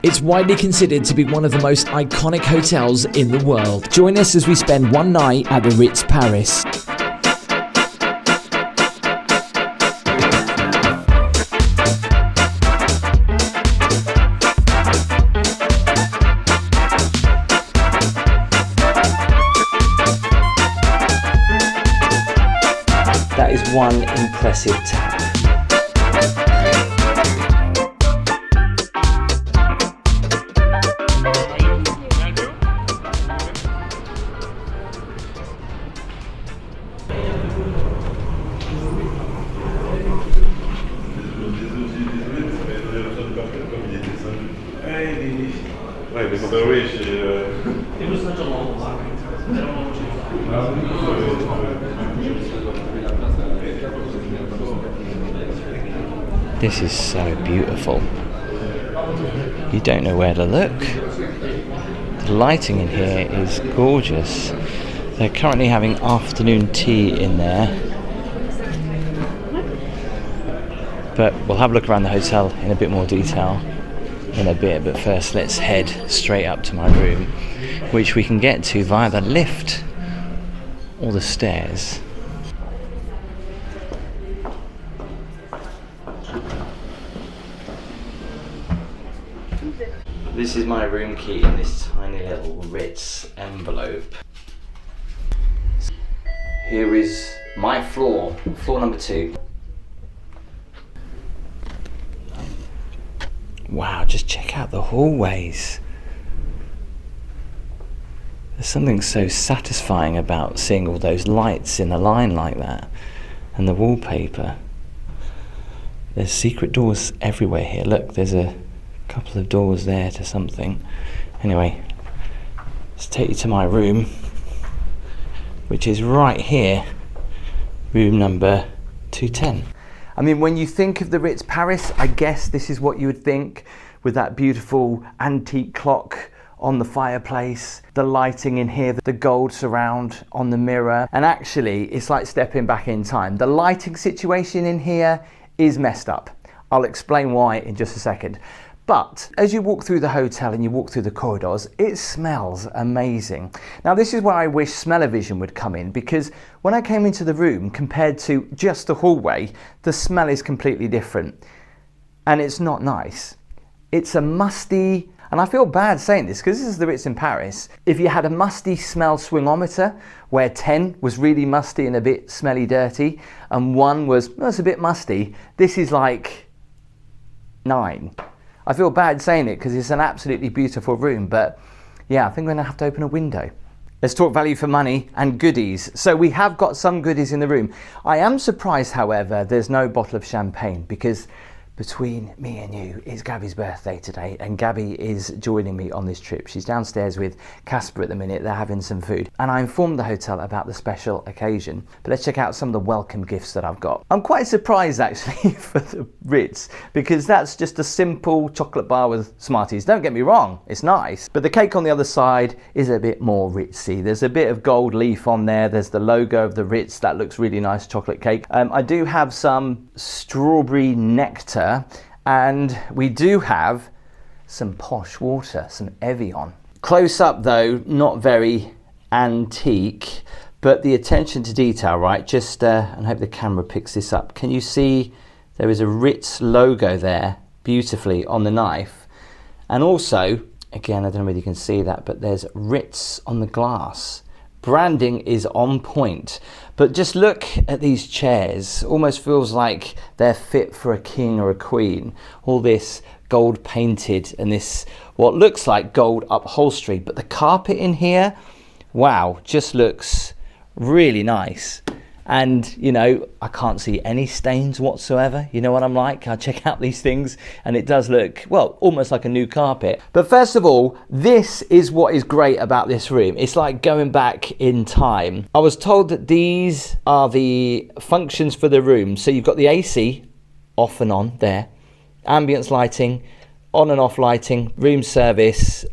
It's widely considered to be one of the most iconic hotels in the world. Join us as we spend one night at the Ritz, Paris. That is one impressive tap. This is so beautiful. You don't know where to look. The lighting in here is gorgeous. They're currently having afternoon tea in there. But we'll have a look around the hotel in a bit more detail in a bit. But first, let's head straight up to my room, which we can get to via the lift or the stairs. This is my room key in this tiny little Ritz envelope. Here is my floor number 2. Wow, just check out the hallways. There's something so satisfying about seeing all those lights in a line like that, and the wallpaper. There's secret doors everywhere here. Look, there's a couple of doors there to something. Anyway, let's take you to my room, which is right here, room number 210. I mean, when you think of the Ritz Paris, I guess this is what you would think, with that beautiful antique clock on the fireplace, the lighting in here, the gold surround on the mirror. And actually, it's like stepping back in time. The lighting situation in here is messed up. I'll explain why in just a second. But as you walk through the hotel and you walk through the corridors, it smells amazing. Now, this is where I wish smell-o-vision would come in, because when I came into the room, compared to just the hallway, the smell is completely different. And it's not nice. It's a musty, and I feel bad saying this because this is the Ritz in Paris. If you had a musty smell swingometer, where 10 was really musty and a bit smelly dirty, and 1 was, well, it's a bit musty, this is like 9. I feel bad saying it because it's an absolutely beautiful room, but yeah, I think we're gonna have to open a window. Let's talk value for money and goodies. So we have got some goodies in the room. I am surprised, however, there's no bottle of champagne, because between me and you, it's Gabby's birthday today, and Gabby is joining me on this trip. She's downstairs with Casper at the minute. They're having some food, and I informed the hotel about the special occasion. But let's check out some of the welcome gifts that I've got. I'm quite surprised actually for the Ritz, because that's just a simple chocolate bar with Smarties. Don't get me wrong, it's nice, but the cake on the other side is a bit more Ritzy. There's a bit of gold leaf on there. There's the logo of the Ritz. That looks really nice, chocolate cake. I do have some strawberry nectar, and we do have some posh water, some Evian. Close up though, not very antique, but the attention to detail, right? Just, and I hope the camera picks this up. Can you see there is a Ritz logo there beautifully on the knife? And also, again, I don't know whether you can see that, but there's Ritz on the glass. Branding is on point, but just look at these chairs. Almost feels like they're fit for a king or a queen. All this gold painted and this what looks like gold upholstery, but the carpet in here, wow, just looks really nice. And you know, I can't see any stains whatsoever. You know what I'm like? I check out these things and it does look, well, almost like a new carpet. But first of all, this is what is great about this room. It's like going back in time. I was told that these are the functions for the room. So you've got the AC off and on there, ambience lighting, on and off lighting, room service,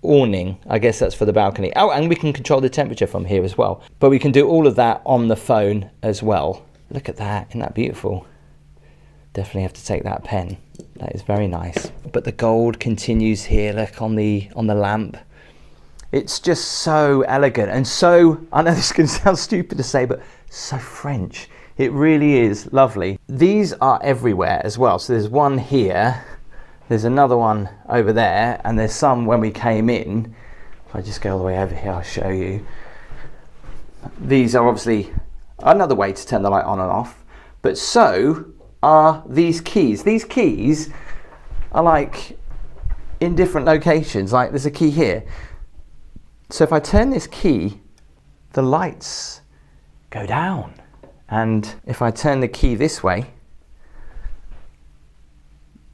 awning, I guess that's for the balcony. Oh, and we can control the temperature from here as well. But we can do all of that on the phone as well. Look at that, isn't that beautiful? Definitely have to take that pen. That is very nice. But the gold continues here, look, on the lamp. It's just so elegant and so, I know this can sound stupid to say, but so French. It really is lovely. These are everywhere as well. So there's one here, there's another one over there, and there's some when we came in. If I just go all the way over here, I'll show you. These are obviously another way to turn the light on and off, but so are these keys. These keys are like in different locations. Like there's a key here. So if I turn this key, the lights go down. And if I turn the key this way,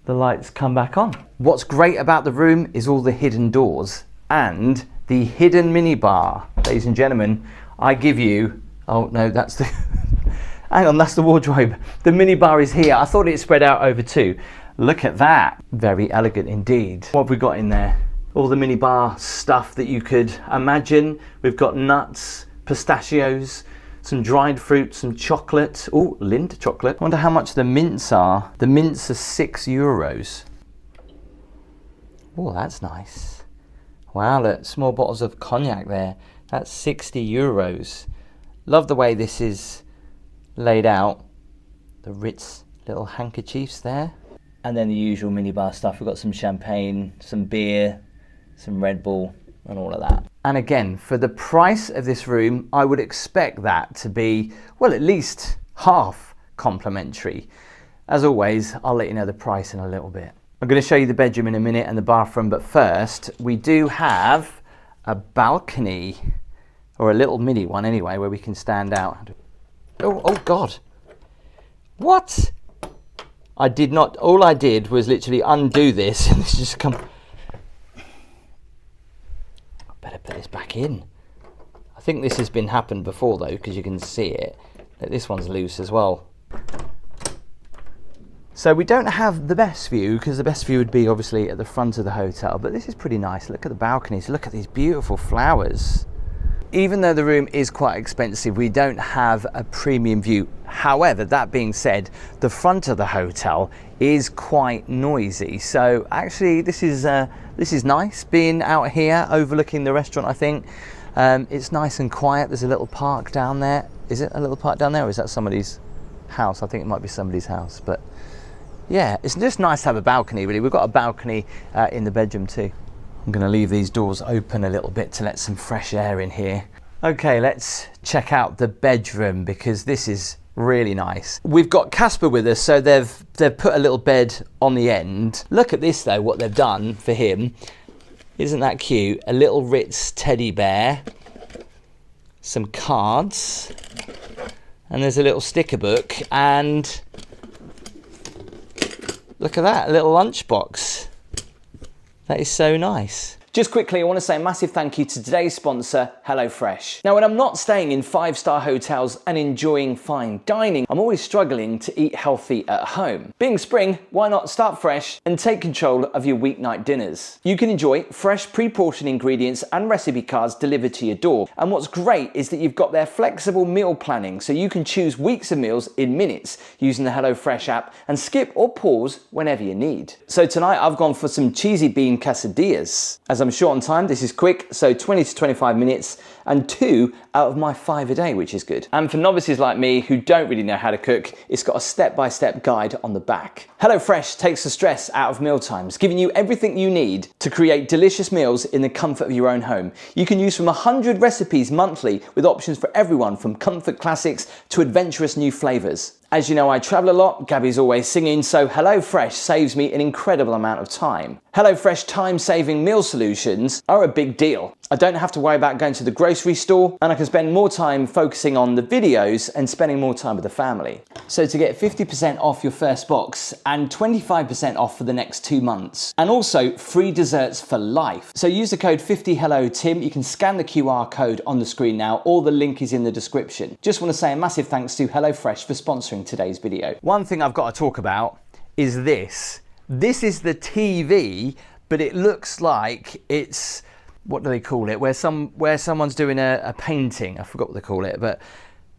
the lights come back on. What's great about the room is all the hidden doors and the hidden minibar. Ladies and gentlemen, I give you, oh no, that's the, hang on, that's the wardrobe. The minibar is here. I thought it spread out over two. Look at that. Very elegant indeed. What have we got in there? All the minibar stuff that you could imagine. We've got nuts, pistachios, some dried fruit, some chocolate. Oh, Lindt chocolate. I wonder how much the mints are. The mints are €6. Oh, that's nice. Wow, look, small bottles of cognac there. That's €60. Love the way this is laid out. The Ritz little handkerchiefs there. And then the usual minibar stuff. We've got some champagne, some beer, some Red Bull, and all of that. And again, for the price of this room, I would expect that to be, well, at least half complimentary. As always, I'll let you know the price in a little bit. I'm going to show you the bedroom in a minute and the bathroom, but first, we do have a balcony, or a little mini one anyway, where we can stand out. Oh God. What? I did not, all I did was literally undo this and this just come. Better put this back in. I think this has been happened before though, because you can see it. This one's loose as well. So we don't have the best view, because the best view would be obviously at the front of the hotel, but this is pretty nice. Look at the balconies, look at these beautiful flowers. Even though the room is quite expensive, we don't have a premium view. However, that being said, the front of the hotel is quite noisy. So actually this is nice, being out here overlooking the restaurant, I think. It's nice and quiet. There's a little park down there. Is it a little park down there, or is that somebody's house? I think it might be somebody's house, but yeah, it's just nice to have a balcony really. We've got a balcony in the bedroom too. I'm going to leave these doors open a little bit to let some fresh air in here. Okay, let's check out the bedroom, because this is really nice. We've got Casper with us, so they've put a little bed on the end. Look at this though, what they've done for him. Isn't that cute? A little Ritz teddy bear, some cards, and there's a little sticker book, and look at that, a little lunchbox. That is so nice. Just quickly, I want to say a massive thank you to today's sponsor, HelloFresh. Now, when I'm not staying in 5-star hotels and enjoying fine dining, I'm always struggling to eat healthy at home. Being spring, why not start fresh and take control of your weeknight dinners? You can enjoy fresh pre-portioned ingredients and recipe cards delivered to your door. And what's great is that you've got their flexible meal planning, so you can choose weeks of meals in minutes using the HelloFresh app and skip or pause whenever you need. So tonight I've gone for some cheesy bean quesadillas. As I'm short on time, this is quick, so 20 to 25 minutes, and 2 out of my 5 a day, which is good. And for novices like me who don't really know how to cook, it's got a step-by-step guide on the back. HelloFresh takes the stress out of mealtimes, giving you everything you need to create delicious meals in the comfort of your own home. You can use from 100 recipes monthly, with options for everyone from comfort classics to adventurous new flavors. As you know, I travel a lot, Gabby's always singing, so HelloFresh saves me an incredible amount of time. HelloFresh time-saving meal solutions are a big deal. I don't have to worry about going to the grocery store, and I can spend more time focusing on the videos and spending more time with the family. So to get 50% off your first box and 25% off for the next 2 months, and also free desserts for life. So use the code 50HelloTim. You can scan the QR code on the screen now, or the link is in the description. Just want to say a massive thanks to HelloFresh for sponsoring today's video. One thing I've got to talk about is this. This is the TV, but it looks like it's, what do they call it? Where someone's doing a painting. I forgot what they call it, but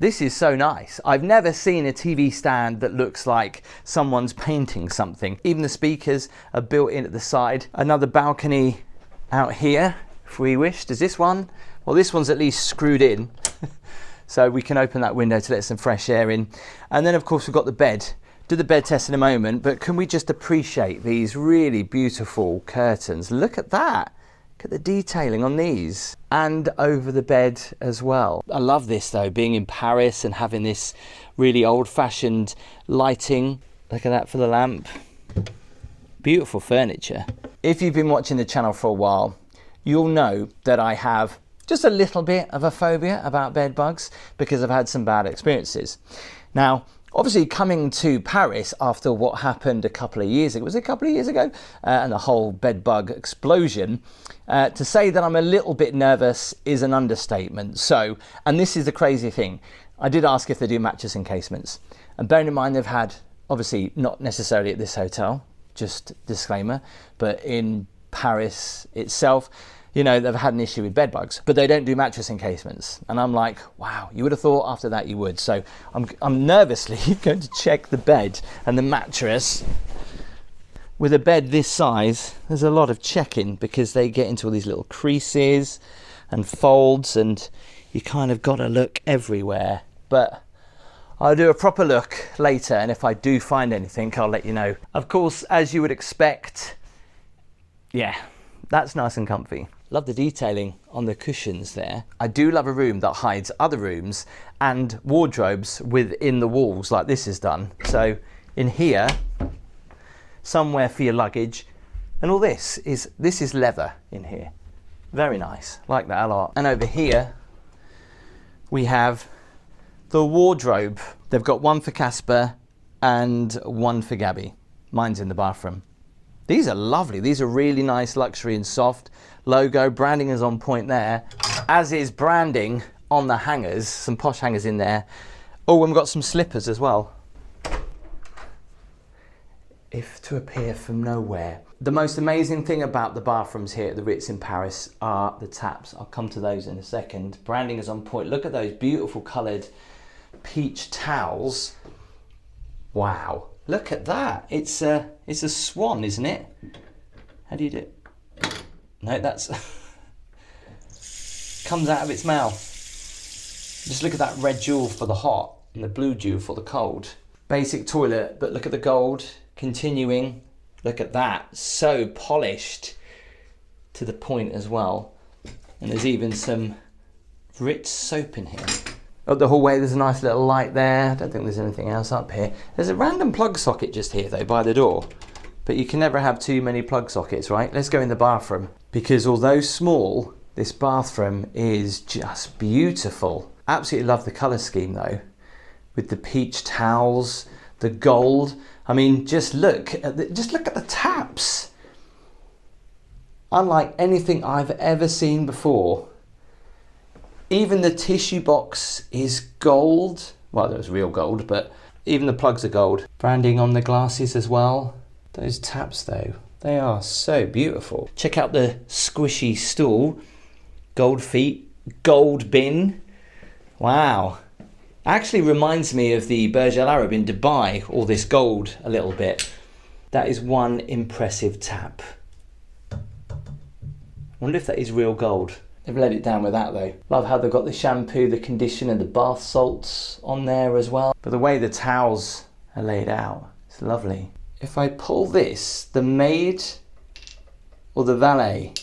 This is so nice. I've never seen a TV stand that looks like someone's painting something. Even the speakers are built in at the side. Another balcony out here, if we wish. Does this one? Well, this one's at least screwed in. So we can open that window to let some fresh air in. And then of course we've got the bed. Do the bed test in a moment, but can we just appreciate these really beautiful curtains? Look at that. Look at the detailing on these and over the bed as well. I love this though, being in Paris and having this really old-fashioned lighting. Look at that for the lamp. Beautiful furniture. If you've been watching the channel for a while, you'll know that I have just a little bit of a phobia about bed bugs because I've had some bad experiences. Now, obviously coming to Paris after what happened a couple of years ago, was it a couple of years ago? And the whole bed bug explosion, to say that I'm a little bit nervous is an understatement. So, and this is the crazy thing, I did ask if they do mattress encasements. And bearing in mind they've had, obviously not necessarily at this hotel, just disclaimer, but in Paris itself, you know, they've had an issue with bed bugs, but they don't do mattress encasements. And I'm like, wow, you would have thought after that you would. So I'm nervously going to check the bed and the mattress. With a bed this size, there's a lot of checking because they get into all these little creases and folds and you kind of got to look everywhere. But I'll do a proper look later, and if I do find anything, I'll let you know. Of course, as you would expect, yeah, that's nice and comfy. Love the detailing on the cushions there. I do love a room that hides other rooms and wardrobes within the walls like this is done. So in here, somewhere for your luggage, and all this is leather in here. Very nice, like that a lot. And over here, we have the wardrobe. They've got one for Casper and one for Gabby. Mine's in the bathroom. These are lovely. These are really nice, luxury and soft. Logo, branding is on point there, as is branding on the hangers, some posh hangers in there. Oh, and we've got some slippers as well. If to appear from nowhere. The most amazing thing about the bathrooms here at the Ritz in Paris are the taps. I'll come to those in a second. Branding is on point. Look at those beautiful coloured peach towels. Wow, look at that. It's a swan, isn't it? How do you do it? No, that's comes out of its mouth. Just look at that red jewel for the hot and the blue jewel for the cold. Basic toilet, but look at the gold continuing. Look at that, so polished to the point as well. And there's even some Ritz soap in here. Up the hallway, there's a nice little light there. I don't think there's anything else up here. There's a random plug socket just here though, by the door. But you can never have too many plug sockets, right? Let's go in the bathroom. Because although small, this bathroom is just beautiful. Absolutely love the colour scheme though. With the peach towels, the gold. I mean, just look at the taps. Unlike anything I've ever seen before. Even the tissue box is gold. Well, that was real gold, but even the plugs are gold. Branding on the glasses as well. Those taps though, they are so beautiful. Check out the squishy stool. Gold feet, gold bin. Wow. Actually reminds me of the Burj Al Arab in Dubai, all this gold a little bit. That is one impressive tap. I wonder if that is real gold. They've let it down with that though. Love how they've got the shampoo, the conditioner, the bath salts on there as well. But the way the towels are laid out, it's lovely. If I pull this, the maid or the valet,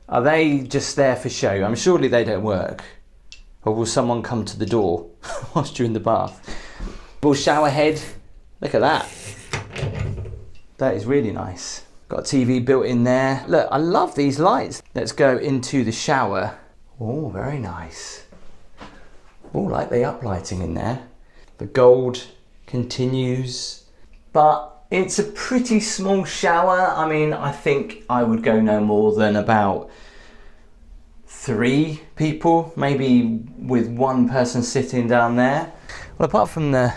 are they just there for show? I'm surely they don't work. Or will someone come to the door whilst you're in the bath? Well, shower head, look at that. That is really nice. Got a TV built in there. Look, I love these lights. Let's go into the shower. Oh, very nice. Oh, like the uplighting in there. The gold continues, but it's a pretty small shower. I mean, I think I would go no more than about 3 people, maybe with one person sitting down there. Well, apart from the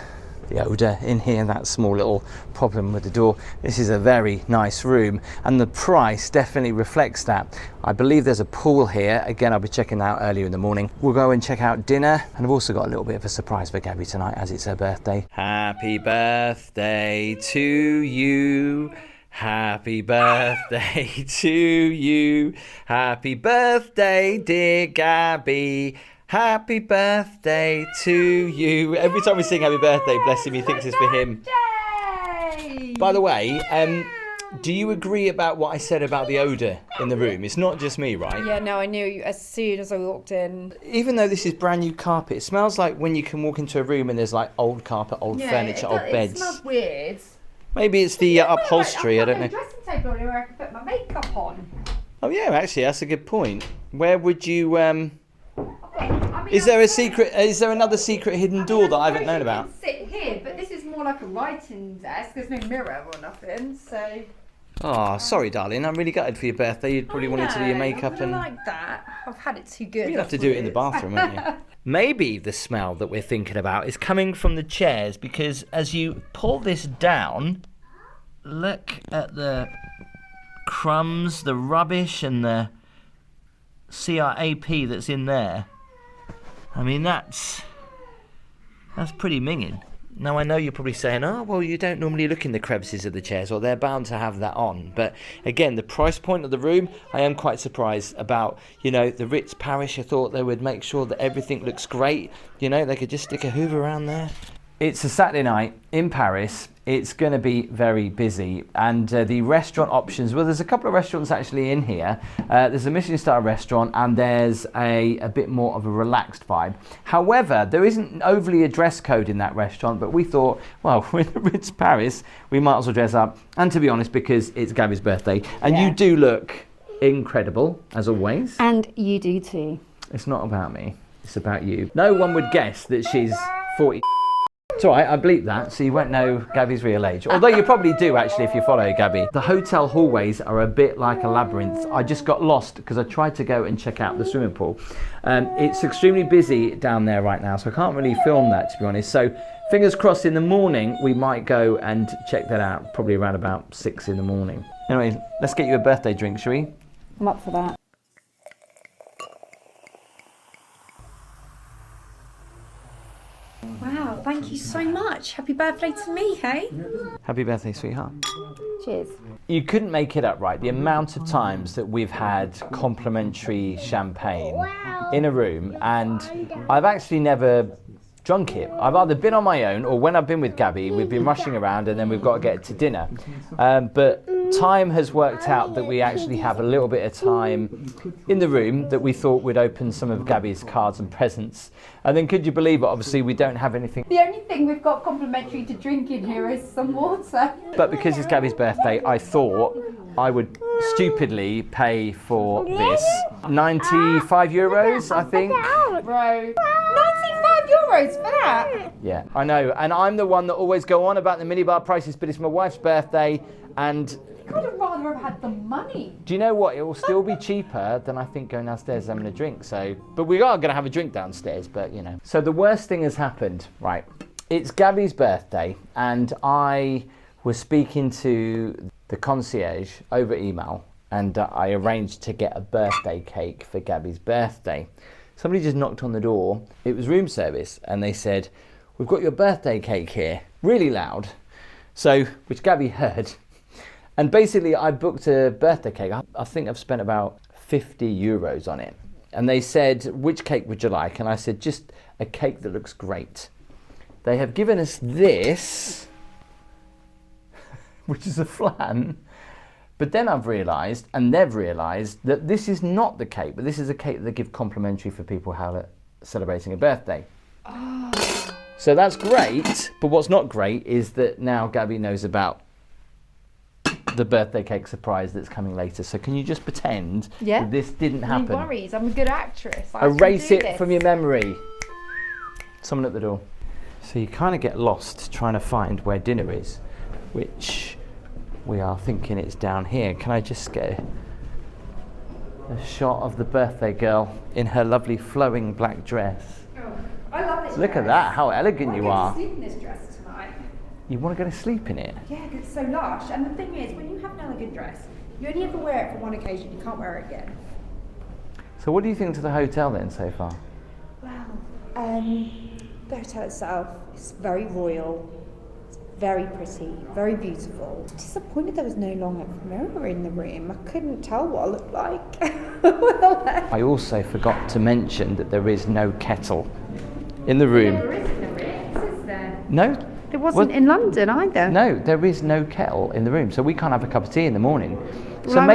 the odour in here, that small little problem with the door. This is a very nice room, and the price definitely reflects that. I believe there's a pool here. Again, I'll be checking that out earlier in the morning. We'll go and check out dinner, and I've also got a little bit of a surprise for Gabby tonight as it's her birthday. Happy birthday to you. Happy birthday to you. Happy birthday, dear Gabby. Happy birthday to you. Every time we sing happy birthday, bless him, he thinks it's for him. By the way, do you agree about what I said about the odour in the room? It's not just me, right? Yeah, no, I knew you as soon as I walked in. Even though this is brand new carpet, it smells like when you can walk into a room and there's like old carpet, old furniture, old beds. It smells weird. Maybe it's the upholstery, I don't know. I've got a dressing table where I can put my makeup on. Oh yeah, actually, that's a good point. Where would you... Is there another secret hidden door that I haven't known about? I can sit here, but this is more like a writing desk. There's no mirror or nothing, so... Oh, sorry, darling. I'm really gutted for your birthday. You'd probably wanted to do your makeup and... I like that. I've had it too good. You'd have to do it in the bathroom, wouldn't you? Maybe the smell that we're thinking about is coming from the chairs, because as you pull this down, look at the crumbs, the rubbish, and the CRAP that's in there. I mean, that's pretty minging. Now, I know you're probably saying, oh, well, you don't normally look in the crevices of the chairs, or they're bound to have that on. But again, the price point of the room, I am quite surprised about. You know, the Ritz Paris, I thought they would make sure that everything looks great. You know, they could just stick a Hoover around there. It's a Saturday night in Paris. It's going to be very busy, and the restaurant options, well, there's a couple of restaurants actually in here. There's a Michelin star restaurant, and there's a bit more of a relaxed vibe. However, there isn't overly a dress code in that restaurant, but we thought, well, we're in the Ritz Paris, we might as well dress up. And to be honest, because it's Gabby's birthday, and you do look incredible, as always. And you do too. It's not about me, it's about you. No one would guess that she's 40. It's alright, I bleeped that, so you won't know Gabby's real age. Although you probably do, actually, if you follow Gabby. The hotel hallways are a bit like a labyrinth. I just got lost because I tried to go and check out the swimming pool. It's extremely busy down there right now, so I can't really film that, to be honest. So fingers crossed, in the morning, we might go and check that out, probably around about 6 in the morning. Anyway, let's get you a birthday drink, shall we? I'm up for that. Wow, thank you so much. Happy birthday to me, hey? Happy birthday, sweetheart. Cheers. You couldn't make it up, right? The amount of times that we've had complimentary champagne in a room, and I've actually never drunk it. I've either been on my own, or when I've been with Gabby, we've been rushing around and then we've got to get to dinner. But time has worked out that we actually have a little bit of time in the room that we thought would open some of Gabby's cards and presents. And then, could you believe it, obviously we don't have anything. The only thing we've got complimentary to drink in here is some water. But because it's Gabby's birthday, I thought I would stupidly pay for this. 95 euros, I think. Bro, 95 euros for that? Yeah, I know. And I'm the one that always go on about the minibar prices, but it's my wife's birthday, and I would have rather have had the money. do you know what? It will still be cheaper than I think going downstairs having a drink. So, but we are going to have a drink downstairs, but you know. So the worst thing has happened, right? It's Gabby's birthday, and I was speaking to the concierge over email, and I arranged to get a birthday cake for Gabby's birthday. Somebody just knocked on the door. It was room service, and they said, "We've got your birthday cake here," really loud. So, which Gabby heard. And basically, I booked a birthday cake. I think I've spent about 50 euros on it. And they said, "Which cake would you like?" And I said, "Just a cake that looks great." They have given us this, which is a flan. But then I've realised, and they've realised, that this is not the cake, but this is a cake that they give complimentary for people who are celebrating a birthday. Oh. So that's great, but what's not great is that now Gabby knows about the birthday cake surprise that's coming later. So can you just pretend that this didn't happen? No worries, I'm a good actress. Erase it from your memory. Someone at the door. So you kind of get lost trying to find where dinner is, which we are thinking it's down here. Can I just get a shot of the birthday girl in her lovely flowing black dress? Oh, I love this Look dress. at that, how elegant you are. I'm going to sleep in this dress tonight. You want to go to sleep in it? Yeah, because it's so lush. And the thing is, when you have an elegant dress, you only ever wear it for one occasion. You can't wear it again. So what do you think to the hotel then so far? Well, the hotel itself is very royal. It's very pretty, very beautiful. Disappointed there was no long mirror in the room. I couldn't tell what I looked like. I also forgot to mention that there is no kettle in the room. There is in the Ritz, is there? No. There wasn't in London either. No, there is no kettle in the room, so we can't have a cup of tea in the morning. So Well,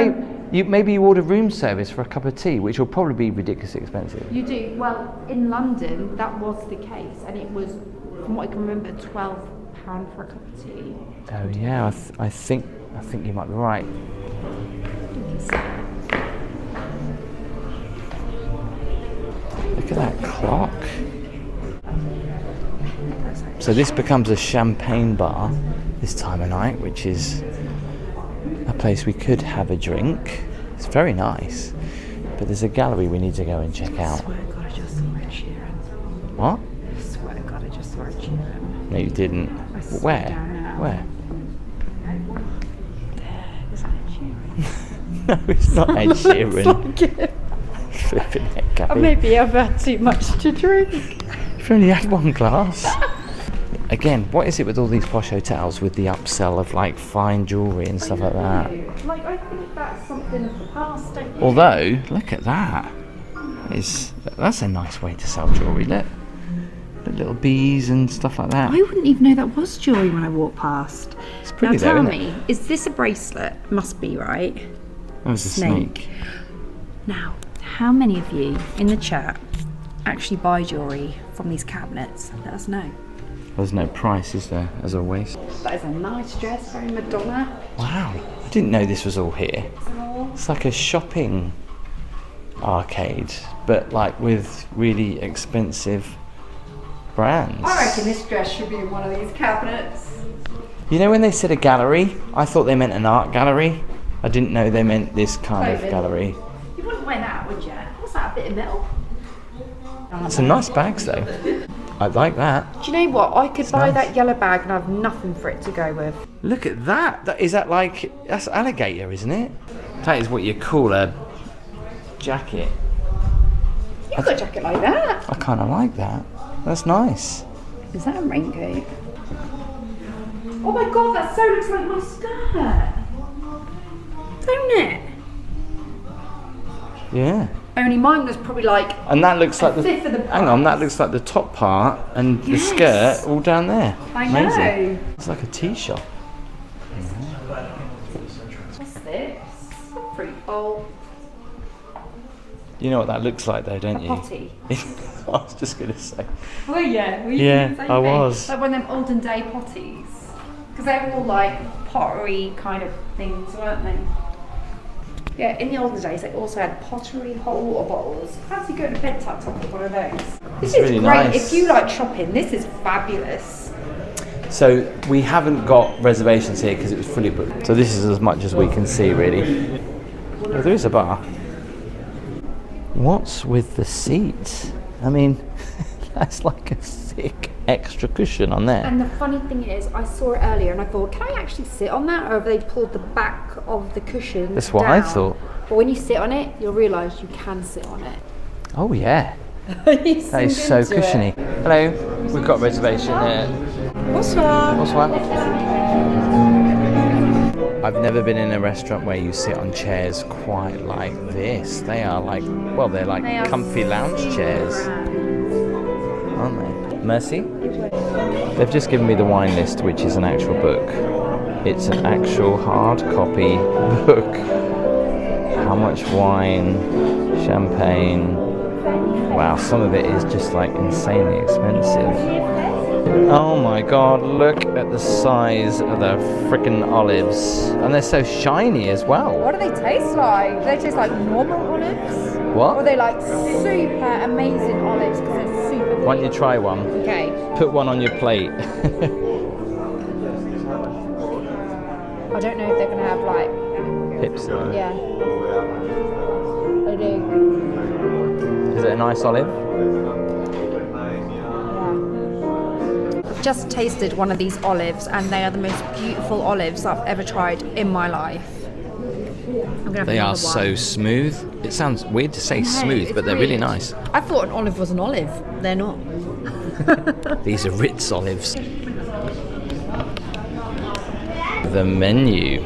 maybe you order room service for a cup of tea, which will probably be ridiculously expensive. You do. Well, in London, that was the case, and it was, from what I can remember, £12 for a cup of tea. Oh yeah, I think you might be right. Look at that clock. So this becomes a champagne bar this time of night, which is a place we could have a drink. It's very nice, but there's a gallery we need to go and check out. I swear to God, I just saw Ed Sheeran. What? I swear to God, I just saw Ed Sheeran. No, you didn't. I swear Where? down now. Where? There, is that Ed Sheeran? No, it's not Ed Sheeran. Looks like it. Flipping heck, Gabby. Or maybe I've had too much to drink. You've only had one glass. Again, what is it with all these posh hotels with the upsell of like fine jewellery and stuff like that? Like, I think that's something of the past, don't you? Although, look at that. That's a nice way to sell jewellery, look. The little bees and stuff like that. I wouldn't even know that was jewellery when I walked past. It's pretty now though, tell isn't me, is this a bracelet? Must be, right? That was a snake. Now, how many of you in the chat actually buy jewellery from these cabinets? Let us know. There's no price, is there, as always? That is a nice dress, very Madonna. Wow, I didn't know this was all here. It's like a shopping arcade, but like with really expensive brands. I reckon this dress should be in one of these cabinets. You know when they said a gallery, I thought they meant an art gallery. I didn't know they meant this kind of gallery. You wouldn't wear that, would you? What's that, a bit of metal? Some nice bags though. I like that. Do you know what? I could buy nice. that yellow bag and have nothing for it to go with. Look at that. That's alligator, isn't it? That is what you call a jacket. You've got a jacket like that. I kind of like that. That's nice. Is that a raincoat? Oh my God, that so looks like my skirt. Don't it? Yeah. Only mine was probably like And that looks like fifth of the hang on, that price. looks like the top part and the Yes. skirt all down there. I Amazing. know. It's like a tea shop. What's this? A fruit bowl. You know what that looks like though, don't A you? potty. I was just going to say. Oh yeah, were you Yeah, doing the same I thing? was. Like one of them olden day potties. Because they were all like pottery kind of things, weren't they? Yeah, in the olden days they also had pottery hole water bottles. Fancy going to bed tucked up with one of those. This It's is really great. nice. If you like shopping, this is fabulous. So we haven't got reservations here because it was fully booked. So this is as much as we can see really. Oh, there is a bar. What's with the seats? I mean, that's like a thick extra cushion on there. And the funny thing is, I saw it earlier and I thought, can I actually sit on that? Or have they pulled the back of the cushion That's what I down? thought. But when you sit on it, you'll realise you can sit on it. Oh yeah, that is so cushiony. Hello, we've got a reservation here. Bonsoir. Bonsoir. I've never been in a restaurant where you sit on chairs quite like this. They are like, well, they're like comfy lounge chairs, aren't they? Mercy? They've just given me the wine list, which is an actual book. It's an actual hard copy book. How much wine, champagne. Wow, some of it is just like insanely expensive. Oh my God, look at the size of the frickin' olives. And they're so shiny as well. What do they taste like? Do they taste like normal olives? What? Or are they like super amazing olives because they're super big? Why don't you try one? Okay. Put one on your plate. I don't know if they're going to have like... Pips. Yeah. They do. Is it a nice olive? Yeah. just tasted one of these olives, and they are the most beautiful olives I've ever tried in my life. I'm gonna have They are another one. so smooth. It sounds weird to say No, smooth, it's but they're really weird. nice. I thought an olive was an olive. They're not. These are Ritz olives. The menu.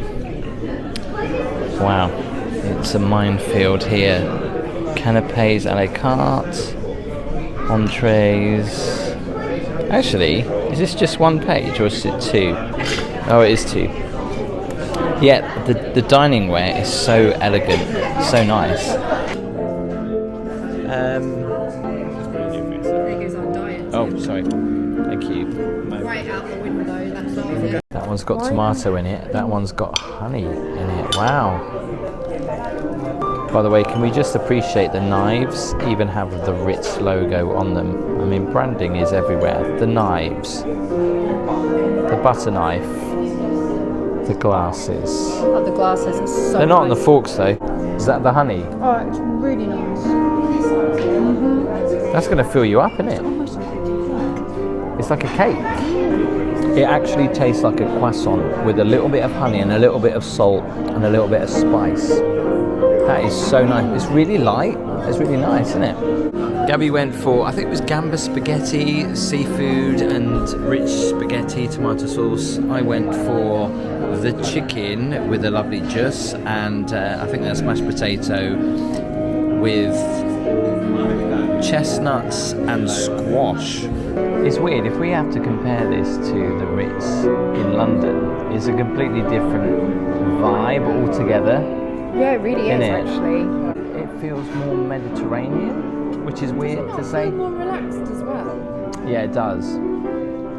Wow, it's a minefield here. Canapes a la carte, entrees. Actually, is this just one page or is it two? Oh, it is two. Yeah, the dining ware is so elegant, so nice. There goes our diet. Oh, sorry. Thank you. Right out the window. That's all. That one's got tomato in it. That one's got honey in it. Wow. By the way, can we just appreciate the knives even have the Ritz logo on them? I mean, branding is everywhere. The knives, the butter knife, the glasses. Oh, the glasses are so They're not on the nice. forks though. Is that the honey? Oh, it's really nice. That's going to fill you up, isn't it? Almost like a cake. It's like a cake. It actually tastes like a croissant with a little bit of honey and a little bit of salt and a little bit of spice. That is so nice. It's really light. It's really nice, isn't it? Gabby went for, I think it was gamba spaghetti, seafood and rich spaghetti, tomato sauce. I went for the chicken with a lovely juice and I think that's mashed potato with chestnuts and squash. It's weird, if we have to compare this to the Ritz in London, it's a completely different vibe altogether. Yeah, it really is, Innit? actually. It feels more Mediterranean, which is weird to say. More relaxed as well. Yeah, it does.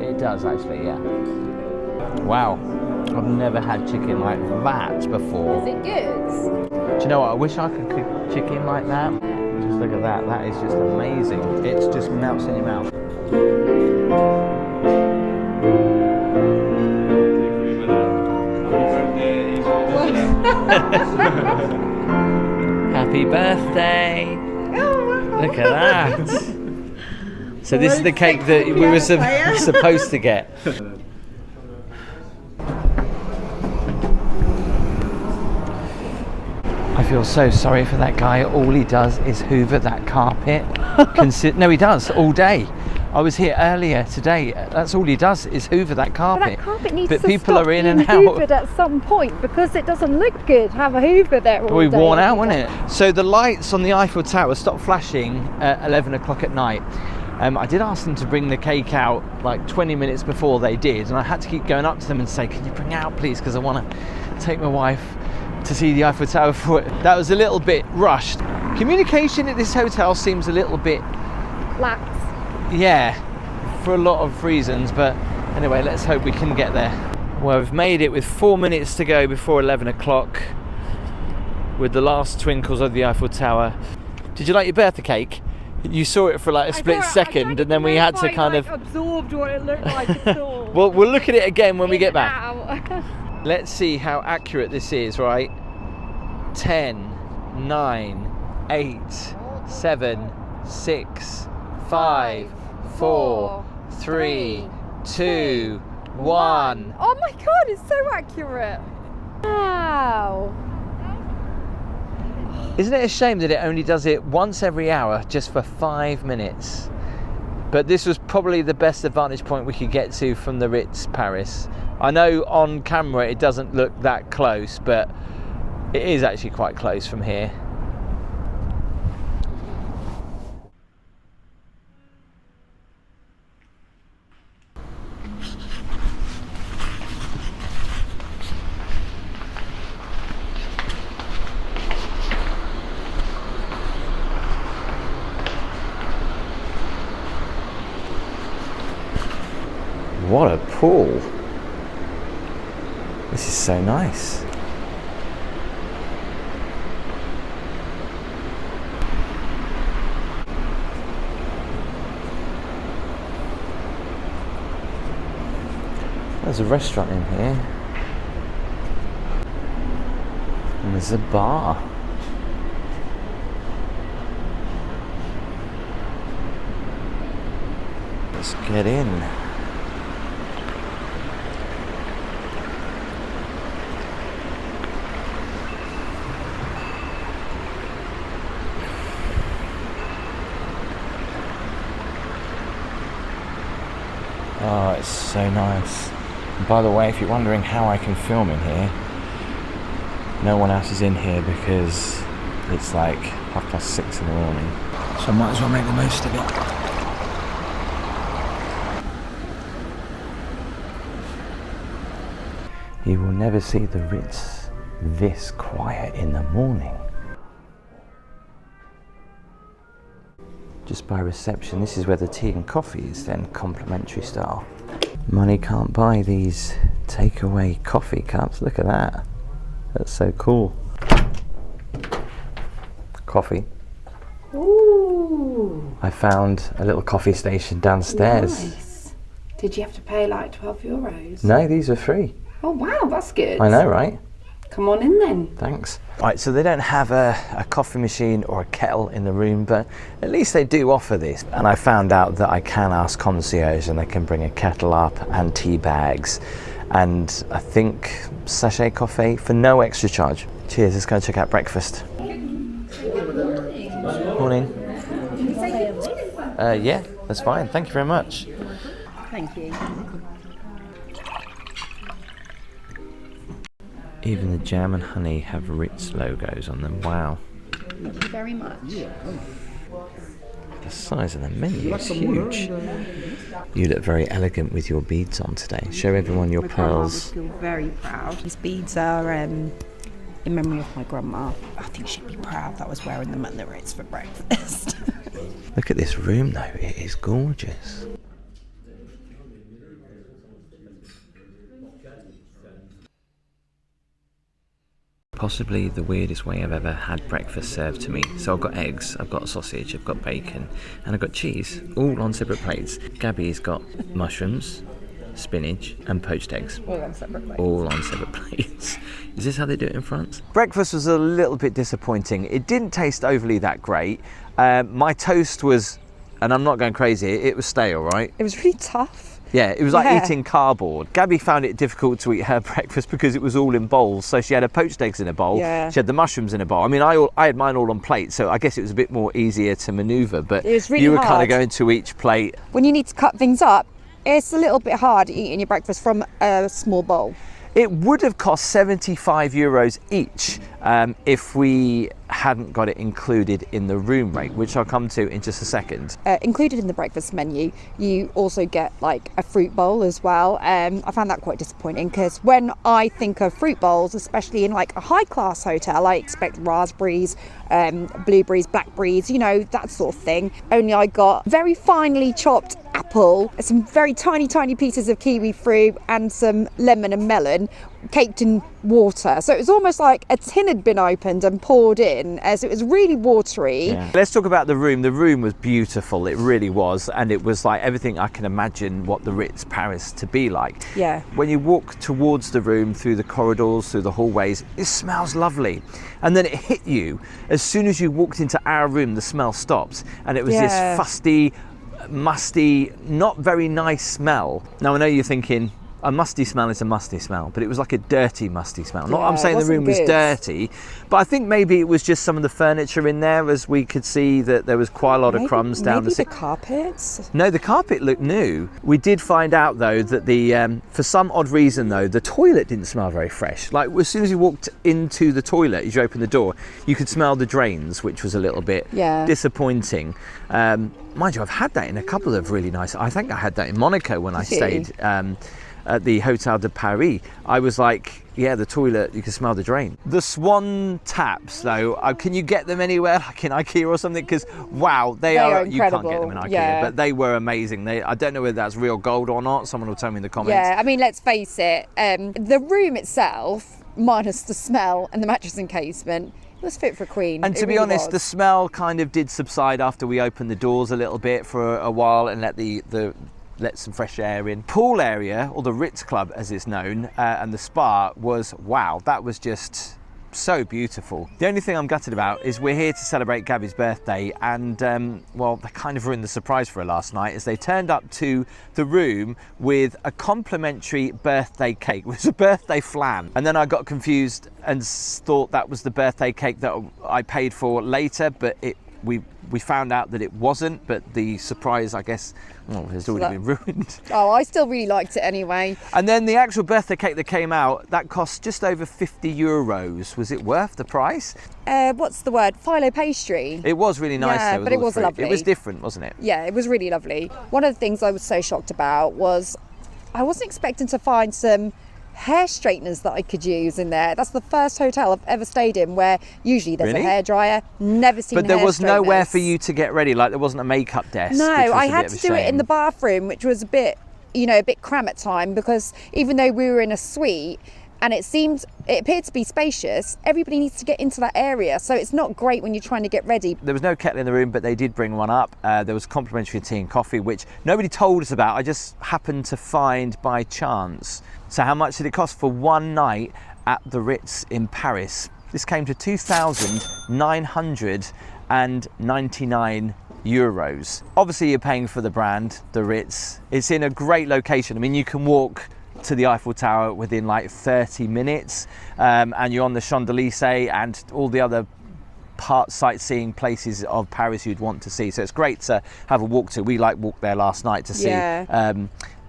It does actually, yeah. Wow, I've never had chicken like that before. Is it good? Do you know what? I wish I could cook chicken like that. Just look at that. That is just amazing. It just melts in your mouth. Happy birthday! Look at that. So this is the cake that we were supposed to get. I feel so sorry for that guy. All he does is hoover that carpet. No, he does all day. I was here earlier today. That's all he does is hoover that carpet. But that carpet needs But to people stop are in being and out. hoovered at some point because it doesn't look good. Have a hoover there all We've day. worn out, wouldn't it? So the lights on the Eiffel Tower stopped flashing at 11 o'clock at night. I did ask them to bring the cake out like 20 minutes before they did, and I had to keep going up to them and say, can you bring it out please, because I want to take my wife to see the Eiffel Tower for it. That was a little bit rushed. Communication at this hotel seems a little bit, Lax. yeah, for a lot of reasons, but anyway, let's hope we can get there. Well, we've made it with 4 minutes to go before 11 o'clock with the last twinkles of the Eiffel Tower. Did you like your birthday cake? You saw it for like a split second and then we had to kind of... absorbed what it looked like at all. Well, we'll look at it again when we get back. Out. Let's see how accurate this is, right? 10, 9, 8, 7, 6, 5, 4, 3, 2, 1. Oh my god, it's so accurate. Wow. Isn't it a shame that it only does it once every hour just for 5 minutes? But this was probably the best vantage point we could get to from the Ritz Paris. I know on camera it doesn't look that close, but it is actually quite close from here. What a pool. This is so nice. There's a restaurant in here. And there's a bar. Let's get in. That's so nice. And by the way, if you're wondering how I can film in here, no one else is in here because it's like 6:30 in the morning. So I might as well make the most of it. You will never see the Ritz this quiet in the morning. Just by reception, this is where the tea and coffee is then complimentary style. Money can't buy these takeaway coffee cups. Look at that. That's so cool. Coffee. Ooh. I found a little coffee station downstairs. Nice. Did you have to pay like €12? No, these are free. Oh wow, that's good. I know, right? Come on in then. Thanks. Right, so they don't have a coffee machine or a kettle in the room, but at least they do offer this. And I found out that I can ask Concierge and they can bring a kettle up and tea bags and I think sachet coffee for no extra charge. Cheers, let's go and check out breakfast. Morning. Yeah, that's fine. Thank you very much. Thank you. Even the jam and honey have Ritz logos on them. Wow. Thank you very much. The size of the menu is huge. You look very elegant with your beads on today. Show everyone your pearls. I feel very proud. These beads are in memory of my grandma. I think she'd be proud that I was wearing them at the Ritz for breakfast. Look at this room though, it is gorgeous. Possibly the weirdest way I've ever had breakfast served to me. So I've got eggs, I've got sausage, I've got bacon, and I've got cheese, all on separate plates. Gabby's got mushrooms, spinach, and poached eggs. All on separate plates. All on separate plates. Is this how they do it in France? Breakfast was a little bit disappointing. It didn't taste overly that great. My toast was, and I'm not going crazy, it was stale, right? It was really tough. Yeah, it was like eating cardboard. Gabby found it difficult to eat her breakfast because it was all in bowls. So she had her poached eggs in a bowl. Yeah. She had the mushrooms in a bowl. I mean, I had mine all on plates, so I guess it was a bit more easier to manoeuvre. But It was really you were kind hard. of going to each plate. When you need to cut things up, it's a little bit hard eating your breakfast from a small bowl. It would have cost €75 each if we hadn't got it included in the room rate, which I'll come to in just a second. Included in the breakfast menu, you also get like a fruit bowl as well. I found that quite disappointing because when I think of fruit bowls, especially in like a high class hotel, I expect raspberries, blueberries, blackberries, you know, that sort of thing. Only I got very finely chopped apple, some very tiny pieces of kiwi fruit and some lemon and melon caked in water. So it was almost like a tin had been opened and poured in, as it was really watery. Yeah. Let's talk about the room. The room was beautiful, it really was, and it was like everything I can imagine what the Ritz Paris to be like. Yeah. When you walk towards the room, through the corridors, through the hallways, it smells lovely. And then it hit you, as soon as you walked into our room, the smell stopped, and it was this fusty, musty, not very nice smell. Now I know you're thinking, a musty smell is a musty smell, but it was like a dirty musty smell. Not I'm saying the room was dirty, but I think maybe it was just some of the furniture in there, as we could see that there was quite a lot of crumbs down the Maybe the carpets? No, the carpet looked new. We did find out though that the for some odd reason though, the toilet didn't smell very fresh. Like as soon as you walked into the toilet, as you opened the door, you could smell the drains, which was a little bit disappointing. Mind you, I've had that in a couple of really nice, I think I had that in Monaco when I stayed at the Hotel de Paris. I was like, yeah, the toilet, you can smell the drain. The swan taps though, can you get them anywhere, like in IKEA or something? Because wow, they are incredible. You can't get them in IKEA, but they were amazing. I don't know whether that's real gold or not. Someone will tell me in the comments. Yeah, I mean, let's face it, the room itself, minus the smell and the mattress encasement, it was fit for a queen. And to be honest, the smell kind of did subside after we opened the doors a little bit for a while and let some fresh air in. Pool area, or the Ritz Club as it's known, and the spa was, wow, that was just so beautiful. The only thing I'm gutted about is we're here to celebrate Gabby's birthday, and well, they kind of ruined the surprise for her last night as they turned up to the room with a complimentary birthday cake. It was a birthday flan, and then I got confused and thought that was the birthday cake that I paid for later, but it we found out that it wasn't, but the surprise, I guess, has already been ruined. Oh, I still really liked it anyway. And then the actual birthday cake that came out, that cost just over €50. Was it worth the price? What's the word? Phyllo pastry. It was really nice, Yeah, though. but it was lovely. It was different, wasn't it? Yeah, it was really lovely. One of the things I was so shocked about was I wasn't expecting to find some hair straighteners that I could use in there. That's the first hotel I've ever stayed in where usually there's Really? a hairdryer. Never seen But there hair was nowhere straighteners. for you to get ready, like there wasn't a makeup desk. No, which was I a had bit to of a do it in shame. the bathroom, which was a bit cram at time, because even though we were in a suite and it appeared to be spacious, everybody needs to get into that area, so it's not great when you're trying to get ready. There was no kettle in the room, but they did bring one up. There was complimentary tea and coffee, which nobody told us about. I just happened to find by chance. So how much did it cost for one night at the Ritz in Paris? This came to €2,999. Obviously you're paying for the brand, the Ritz. It's in a great location. I mean, you can walk to the Eiffel Tower within like 30 minutes, and you're on the Champs-Élysées and all the other sightseeing places of Paris you'd want to see. So it's great to have a walk to. We walked there last night to see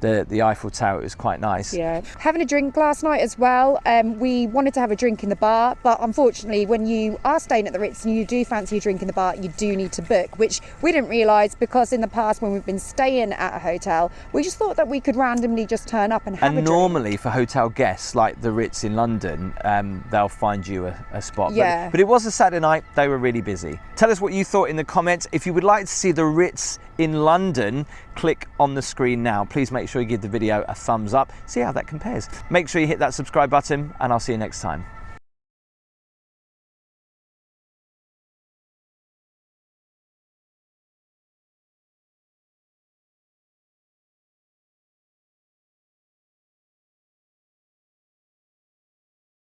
the Eiffel Tower. It was quite nice. Yeah, having a drink last night as well. We wanted to have a drink in the bar, but unfortunately when you are staying at the Ritz and you do fancy a drink in the bar, you do need to book, which we didn't realise, because in the past when we've been staying at a hotel, we just thought that we could randomly just turn up and have a drink. And normally for hotel guests like the Ritz in London, they'll find you a spot. Yeah. But it was a Saturday night, they were really busy. Tell us what you thought in the comments. If you would like to see the Ritz in London, click on the screen now. Please make sure you give the video a thumbs up, see how that compares. Make sure you hit that subscribe button, and I'll see you next time.